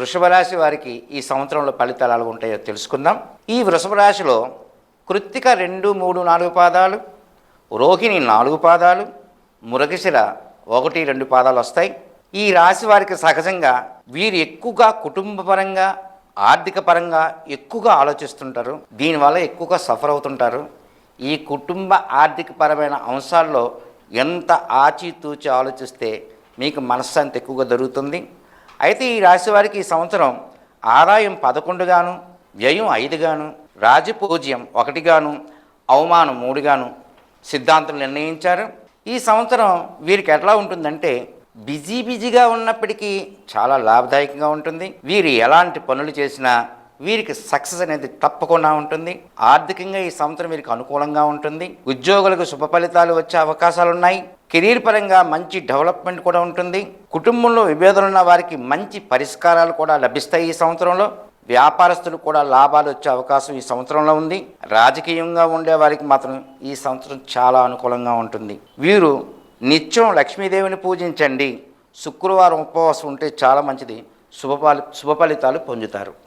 వృషభ రాశి వారికి ఈ సంవత్సరంలో ఫలితాలు ఎలా ఉంటాయో తెలుసుకుందాం. ఈ వృషభ రాశిలో కృత్తిక 2, 3, 4 పాదాలు, రోహిణి 4 పాదాలు, మృగశిర 1, 2 పాదాలు వస్తాయి. ఈ రాశి వారికి సహజంగా వీరు ఎక్కువగా కుటుంబపరంగా, ఆర్థిక పరంగా ఎక్కువగా ఆలోచిస్తుంటారు. దీనివల్ల ఎక్కువగా సఫర్ అవుతుంటారు. ఈ కుటుంబ ఆర్థిక పరమైన అంశాల్లో ఎంత ఆచితూచి ఆలోచిస్తే మీకు మనశ్శాంతి ఎక్కువగా దొరుకుతుంది. అయితే ఈ రాశి వారికి ఈ సంవత్సరం ఆదాయం 11 గాను, వ్యయం 5 గాను, రాజపూజ్యం 1 గాను, అవమానం 3 గాను సిద్ధాంతం నిర్ణయించారు. ఈ సంవత్సరం వీరికి ఎట్లా ఉంటుందంటే బిజీగా ఉన్నప్పటికీ చాలా లాభదాయకంగా ఉంటుంది. వీరు ఎలాంటి పనులు చేసినా వీరికి సక్సెస్ అనేది తప్పకుండా ఉంటుంది. ఆర్థికంగా ఈ సంవత్సరం వీరికి అనుకూలంగా ఉంటుంది. ఉద్యోగులకు శుభ ఫలితాలు వచ్చే అవకాశాలు ఉన్నాయి. కెరీర్ పరంగా మంచి డెవలప్మెంట్ కూడా ఉంటుంది. కుటుంబంలో విభేదాలు ఉన్న వారికి మంచి పరిష్కారాలు కూడా లభిస్తాయి. ఈ సంవత్సరంలో వ్యాపారస్తులు కూడా లాభాలు వచ్చే అవకాశం ఈ సంవత్సరంలో ఉంది. రాజకీయంగా ఉండే వారికి మాత్రం ఈ సంవత్సరం చాలా అనుకూలంగా ఉంటుంది. వీరు నిత్యం లక్ష్మీదేవిని పూజించండి. శుక్రవారం ఉపవాసం ఉంటే చాలా మంచిది. శుభ ఫలితాలు పొందుతారు.